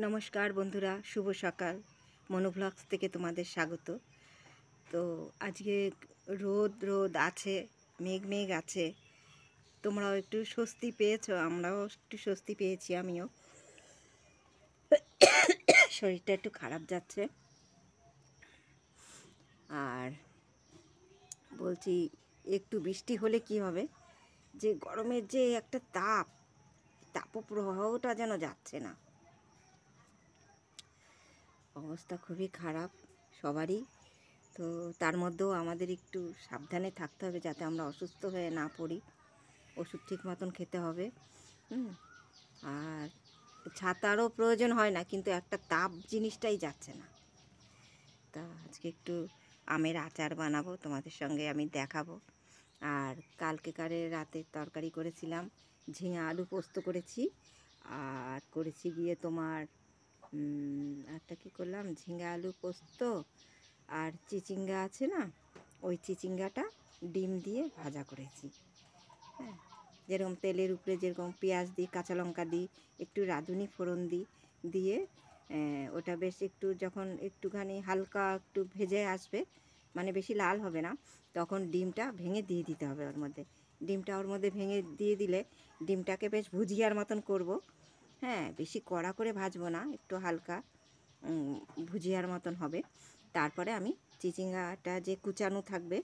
নমস্কার বন্ধুরা, শুভ সকাল। মনো ব্লগস থেকে তোমাদের স্বাগত। তো আজকে রোদ রোদ আছে, মেঘ মেঘ আছে। তোমরাও একটু স্বস্তি পেয়েছো, আমরাও একটু স্বস্তি পেয়েছি। আমিও, শরীরটা একটু খারাপ যাচ্ছে। আর বলছি, একটু বৃষ্টি হলে কি হবে, যে গরমের যে একটা তাপপ্রবাহটা যেন যাচ্ছে না। অবস্থা খুবই খারাপ সবারই। তো তার মধ্যেও আমাদের একটু সাবধানে থাকতে হবে, যাতে আমরা অসুস্থ হয়ে না পড়ি। ওষুধ ঠিক মতন খেতে হবে। আর ছাতারও প্রয়োজন হয় না, কিন্তু একটা তাপ জিনিসটাই যাচ্ছে না। তা আজকে একটু আমের আচার বানাবো, তোমাদের সঙ্গে আমি দেখাবো। আর কালকেকারের রাতে তরকারি করেছিলাম, ঝিঙা আলু পোস্ত করেছি। আর করেছি গিয়ে তোমার একটা কী করলাম, ঝিঙা আলু পোস্ত আর চিচিঙ্গা আছে না, ওই চিচিঙ্গাটা ডিম দিয়ে ভাজা করেছি। হ্যাঁ, যেরকম তেলের উপরে যেরকম পেঁয়াজ দিই, কাঁচা লঙ্কা দিই, একটু রাঁধুনি ফোড়ন দিয়ে ওটা বেশ একটু যখন একটুখানি হালকা একটু ভেজে আসবে, মানে বেশি লাল হবে না, তখন ডিমটা ভেঙে দিয়ে দিতে হবে ওর মধ্যে। ডিমটা ওর মধ্যে ভেঙে দিয়ে দিলে ডিমটাকে বেশ ভুজিয়ার মতন করব। হ্যাঁ, বেশি কড়া করে ভাজবো না, একটু হালকা ভুজিয়ার মতন হবে। তারপরে আমি চিচিঙ্গাটা যে কুচানো থাকবে,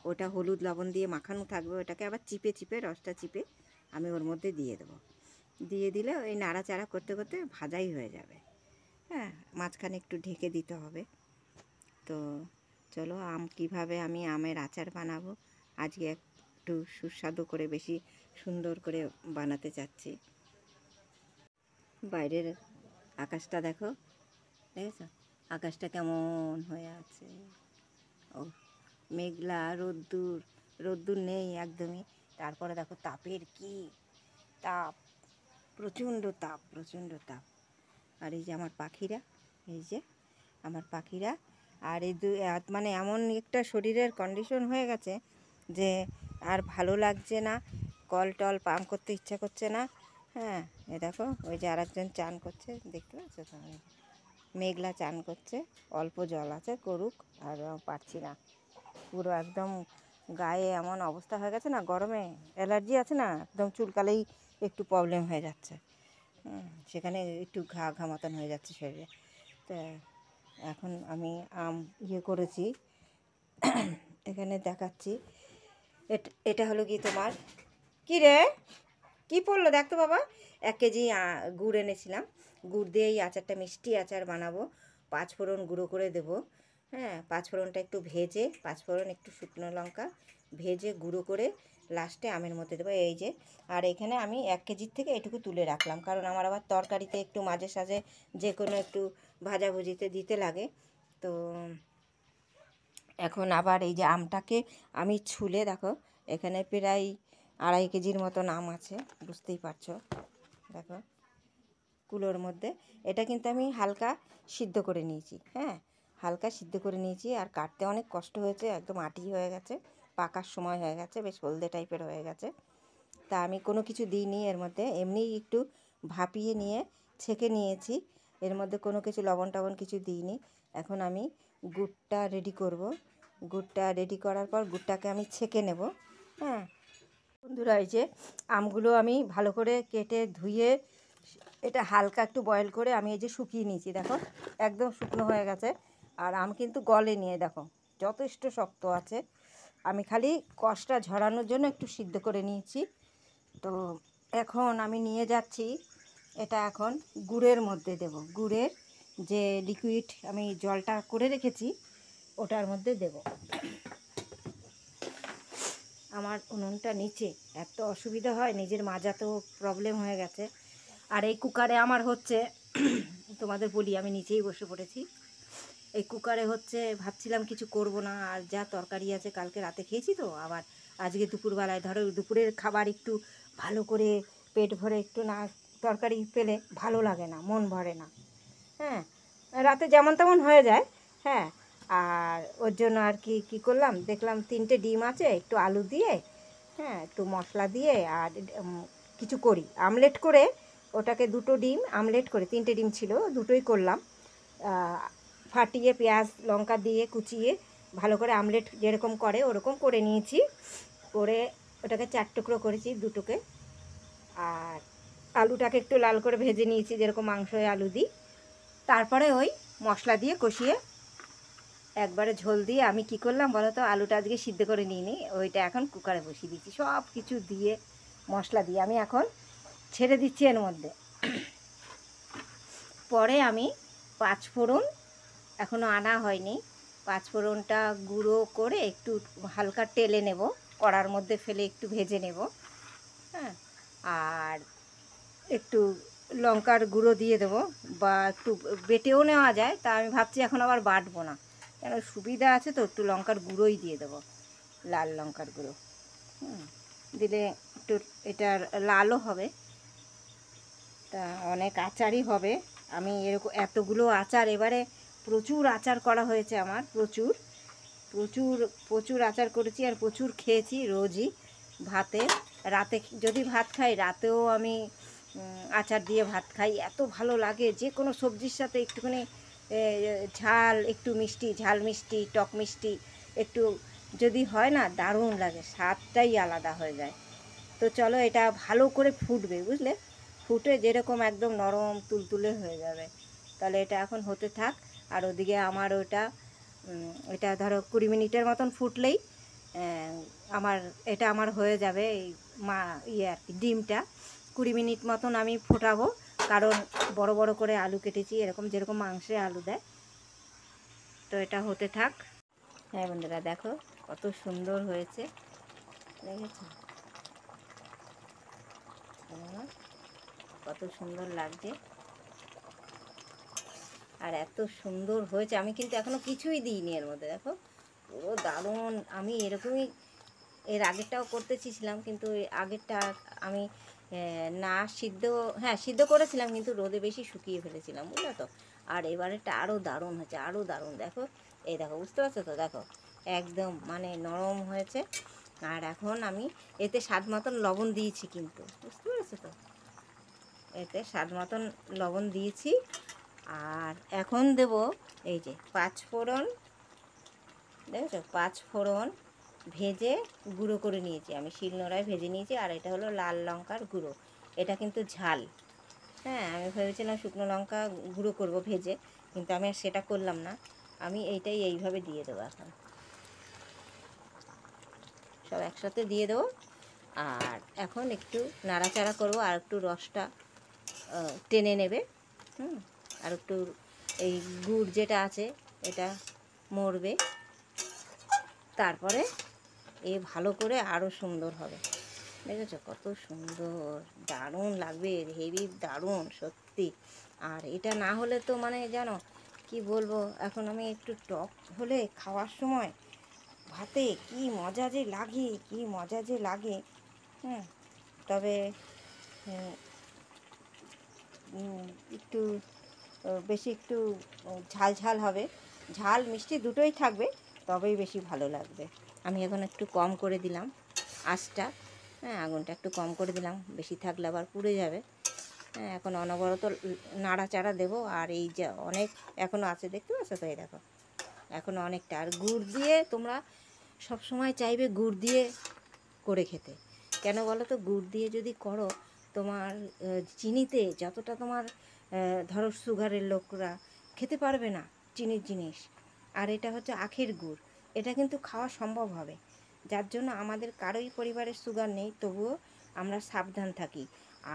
ওটা হলুদ লবণ দিয়ে মাখানো থাকবে, ওটাকে আবার চিপে চিপে রসটা চিপে আমি ওর মধ্যে দিয়ে দেবো। দিয়ে দিলে ওই নাড়াচাড়া করতে করতে ভাজাই হয়ে যাবে। হ্যাঁ, মাঝখানে একটু ঢেকে দিতে হবে। তো চলো, কীভাবে আমি আমের আচার বানাবো আজকে একটু সুস্বাদু করে, বেশি সুন্দর করে বানাতে চাচ্ছি। বাইরের আকাশটা দেখো, দেখেছ আকাশটা কেমন হয়ে আছে। ও মেঘলা, রোদ্দুর নেই একদমই। তারপরে দেখো তাপের কি তাপ, প্রচণ্ড তাপ। আর এই যে আমার পাখিরা, এই যে আমার পাখিরা, আর এই মানে এমন একটা শরীরের কন্ডিশন হয়ে গেছে যে আর ভালো লাগছে না, কল টল পাম্প করতে ইচ্ছা করছে না। হ্যাঁ, এ দেখো ওই যে আরেকজন চান করছে, দেখতে পাচ্ছ তো, মেঘলা চান করছে, অল্প জল আছে, করুক, আর পারছি না। পুরো একদম গায়ে এমন অবস্থা হয়ে গেছে না, গরমে অ্যালার্জি আছে না, একদম চুলকালেই একটু প্রবলেম হয়ে যাচ্ছে। সেখানে একটু ঘা মতন হয়ে যাচ্ছে শরীরে। তা এখন আমি করেছি, এখানে দেখাচ্ছি। এটা হলো কি তোমার, কী রে, কী পড়লো দেখ তো বাবা। 1 কেজি গুড় এনেছিলাম, গুড় দিয়ে এই আচারটা, মিষ্টি আচার বানাবো। 5 ফোড়ন গুঁড়ো করে দেবো। হ্যাঁ, 5 ফোড়নটা একটু ভেজে, 5 ফোড়ন একটু শুকনো লঙ্কা ভেজে গুঁড়ো করে লাস্টে আমের মধ্যে দেবো। এই যে, আর এখানে আমি 1 কেজির থেকে এটুকু তুলে রাখলাম, কারণ আমার আবার তরকারিতে একটু মাঝে সাঝে যে কোনো একটু ভাজাভুজিতে দিতে লাগে। তো এখন আবার এই যে আমটাকে আমি ছুলে, দেখো এখানে প্রায় 2.5 কেজির মতন আম আছে, বুঝতেই পারছো। দেখো কুলোর মধ্যে, এটা কিন্তু আমি হালকা সিদ্ধ করে নিয়েছি। হ্যাঁ, হালকা সিদ্ধ করে নিয়েছি। আর কাটতে অনেক কষ্ট হয়েছে, একদম আটি হয়ে গেছে, পাকার সময় হয়ে গেছে, বেশ হলদে টাইপের হয়ে গেছে। তা আমি কোনো কিছু দিইনি এর মধ্যে, এমনিই একটু ভাপিয়ে নিয়ে ছেঁকে নিয়েছি, এর মধ্যে কোনো কিছু লবণ টবণ কিছু দিইনি। এখন আমি গুড়টা রেডি করব। গুড়টা রেডি করার পর গুড়টাকে আমি ছেঁকে নেব। হ্যাঁ বন্ধুরা, এই যে আমগুলো আমি ভালো করে কেটে ধুয়ে, এটা হালকা একটু বয়েল করে আমি এই যে শুকিয়ে নিয়েছি, দেখো একদম শুকনো হয়ে গেছে। আর আম কিন্তু গলে নিয়ে দেখো যথেষ্ট শক্ত আছে। আমি খালি কষটা ঝরানোর জন্য একটু সিদ্ধ করে নিয়েছি। তো এখন আমি নিয়ে যাচ্ছি, এটা এখন গুড়ের মধ্যে দেব। গুড়ের যে লিকুইড আমি জলটা করে রেখেছি, ওটার মধ্যে দেব। আমার উনুনটা নিচে, এত অসুবিধা হয়, নিজের মাজাতেও প্রবলেম হয়ে গেছে। আর এই কুকারে আমার হচ্ছে, তোমাদের বলি, আমি নিচেই বসে পড়েছি। এই কুকারে হচ্ছে, ভাবছিলাম কিছু করব না, আর যা তরকারি আছে কালকে রাতে খেয়েছি, তো আবার আজকে দুপুরবেলায়, ধরো দুপুরের খাবার একটু ভালো করে পেট ভরে একটু না তরকারি পেলে ভালো লাগে না, মন ভরে না। হ্যাঁ, রাতে যেমন তেমন হয়ে যায়। হ্যাঁ, আর ওর জন্য আর কি করলাম, দেখলাম 3টে ডিম আছে, একটু আলু দিয়ে, হ্যাঁ একটু মশলা দিয়ে, আর কিছু করি আমলেট করে ওটাকে দুটো ডিম আমলেট করে, 3টে ডিম ছিল, দুটোই করলাম। ফাটিয়ে পেঁয়াজ লঙ্কা দিয়ে কুচিয়ে ভালো করে আমলেট যেরকম করে ওরকম করে নিয়েছি। করে ওটাকে 4 টুকরো করেছি, দুটোকে। আর আলুটাকে একটু লাল করে ভেজে নিয়েছি, যেরকম মাংসয় আলু দিই। তারপরে ওই মশলা দিয়ে কষিয়ে একবারে ঝোল দিয়ে আমি কি করলাম বলো তো, আলুটা আজকে সিদ্ধ করে নিইনি, ওইটা এখন কুকারে বসিয়ে দিচ্ছি। সব কিছু দিয়ে মশলা দিয়ে আমি এখন ছেড়ে দিচ্ছি এর মধ্যে। পরে আমি 5 ফোড়ন এখনও আনা হয়নি, 5 ফোড়নটা গুঁড়ো করে একটু হালকা টেলে নেব, কড়ার মধ্যে ফেলে একটু ভেজে নেব। হ্যাঁ, আর একটু লঙ্কার গুঁড়ো দিয়ে দেবো, বা একটু বেটেও নেওয়া যায়। তা আমি ভাবছি এখন আবার বাটবো না, কেন সুবিধা আছে তো, একটু লঙ্কার গুঁড়োই দিয়ে দেবো, লাল লঙ্কার গুঁড়ো। দিলে একটু এটার লালও হবে, তা অনেক আচারই হবে। আমি এরকম এতগুলো আচার, এবারে প্রচুর আচার করা হয়েছে আমার, প্রচুর প্রচুর প্রচুর আচার করেছি, আর প্রচুর খেয়েছি রোজই ভাতে। রাতে যদি ভাত খাই, রাতেও আমি আচার দিয়ে ভাত খাই, এত ভালো লাগে। যে কোনো সবজির সাথে একটুখানি ঝাল, একটু মিষ্টি, ঝাল মিষ্টি, টক মিষ্টি একটু যদি হয় না, দারুণ লাগে, স্বাদটাই আলাদা হয়ে যায়। তো চলো, এটা ভালো করে ফুটবে, বুঝলে, ফুটে যেরকম একদম নরম তুলতুলে হয়ে যাবে। তাহলে এটা এখন হতে থাক। আর ওদিকে আমার এটা ধরো 20 মিনিটের মতন ফুটলেই আমার হয়ে যাবে। এই আর কি, ডিমটা 20 মিনিট মতন আমি ফোটাবো, কারণ বড় বড় করে আলু কেটেছি, এরকম যেরকম মাংসে আলু দেয়। তো এটা হতে থাক। হ্যাঁ বন্ধুরা, দেখো কত সুন্দর হয়েছে, দেখেছো কত সুন্দর লাগছে, আর এত সুন্দর হয়েছে। আমি কিন্তু এখনো কিছুই দিইনি এর মধ্যে, দেখো পুরো দারুণ। আমি এরকমই এর আগেরটাও করতে চেয়েছিলাম, কিন্তু আগেরটা আমি না সিদ্ধ, হ্যাঁ সিদ্ধ করেছিলাম, কিন্তু রোদে বেশি শুকিয়ে ফেলেছিলাম, বুঝলো তো। আর এবারেরটা আরও দারুণ হয়েছে, আরও দারুণ। দেখো, এই দেখো, বুঝতে পারছো তো, দেখো একদম মানে নরম হয়েছে। আর এখন আমি এতে স্বাদ মতন লবণ দিয়েছি, কিন্তু বুঝতে পেরেছো তো, এতে স্বাদ মতন লবণ দিয়েছি। আর এখন দেব এই যে 5 ফোড়ন, দেখেছো, 5 ফোড়ন ভেজে গুঁড়ো করে নিয়েছি, আমি শিলনোড়ায় ভেজে নিয়েছি। আর এটা হলো লাল লঙ্কার গুঁড়ো, এটা কিন্তু ঝাল। হ্যাঁ, আমি ভেবেছিলাম শুকনো লঙ্কা গুঁড়ো করব ভেজে, কিন্তু আমি আর সেটা করলাম না। আমি এইভাবে দিয়ে দেবো, এখন সব একসাথে দিয়ে দেবো। আর এখন একটু নাড়াচাড়া করবো, আর একটু রসটা টেনে নেবে। আর একটু এই গুড় যেটা আছে এটা মরবে, তারপরে ভালো করে আরও সুন্দর হবে। দেখেছো কত সুন্দর, দারুণ লাগবে, হেভি দারুণ সত্যি। আর এটা না হলে তো মানে জানো কি বলবো, এখন আমি একটু টক হলে খাওয়ার সময় ভাতে কি মজা যে লাগে, কি মজা যে লাগে। তবে একটু বেশি একটু ঝাল ঝাল হবে, ঝাল মিষ্টি দুটোই থাকবে, তবেই বেশি ভালো লাগবে। আমি এখন একটু কম করে দিলাম আঁচটা, হ্যাঁ আগুনটা একটু কম করে দিলাম, বেশি থাকলে আবার পুড়ে যাবে। হ্যাঁ, এখন অনবরত নাড়াচাড়া দেবো। আর এই যে অনেক এখনও আছে, দেখতে পাচ্ছ তো, এই দেখো এখনও অনেকটা। আর গুড় দিয়ে তোমরা সব সময় চাইবে গুড় দিয়ে করে খেতে, কেন বলো তো, গুড় দিয়ে যদি করো, তোমার চিনিতে যতটা তোমার ধরো সুগারের লোকরা খেতে পারবে না চিনির জিনিস, আর এটা হচ্ছে আখের গুড়, এটা কিন্তু খাওয়া সম্ভব হবে। যার জন্য আমাদের কারোই পরিবারের সুগার নেই, তবুও আমরা সাবধান থাকি।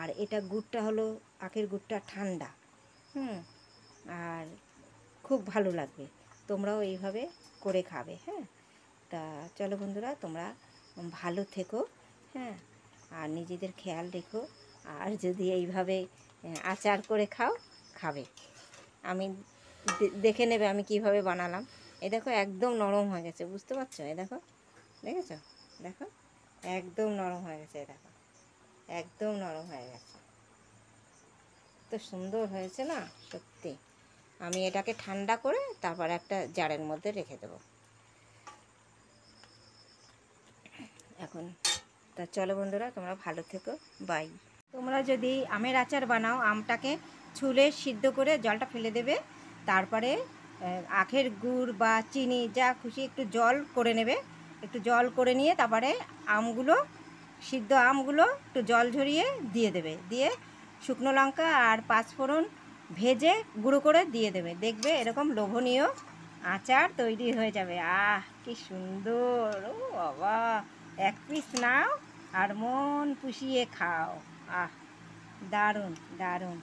আর এটা গুড়টা হলো, আখের গুড়টা ঠান্ডা, আর খুব ভালো লাগবে। তোমরাও এইভাবে করে খাবে। হ্যাঁ, তা চলো বন্ধুরা, তোমরা ভালো থেকো, হ্যাঁ, আর নিজেদের খেয়াল রেখো। আর যদি এইভাবে আচার করে খাবে, আমি দেখে নেবে আমি কিভাবে বানালাম। এই দেখো একদম নরম হয়ে গেছে, বুঝতে পারছো, এই দেখো, দেখেছো, দেখো একদম নরম হয়ে গেছে, দেখো একদম নরম হয়ে গেছে, তো সুন্দর হয়েছে না সত্যি। আমি এটাকে ঠান্ডা করে তারপর একটা জারের মধ্যে রেখে দেবো এখন। তা চলো বন্ধুরা, তোমরা ভালো থেকো, বাই। তোমরা যদি আমের আচার বানাও, আমটাকে ছুলে সিদ্ধ করে জলটা ফেলে দেবে, তারপরে আখের গুড় বা চিনি যা খুশি একটু জল করে নেবে, একটু জল করে নিয়ে তারপরে আমগুলো, সিদ্ধ আমগুলো একটু জল ঝরিয়ে দিয়ে দেবে, দিয়ে শুকনো লঙ্কা আর পাঁচফোড়ন ভেজে গুঁড়ো করে দিয়ে দেবে, দেখবে এরকম লোভনীয় আচার তৈরি হয়ে যাবে। আহ কি সুন্দর! ও বাবা, এক পিস নাও আর মন পুষিয়ে খাও। আহ দারুণ দারুণ।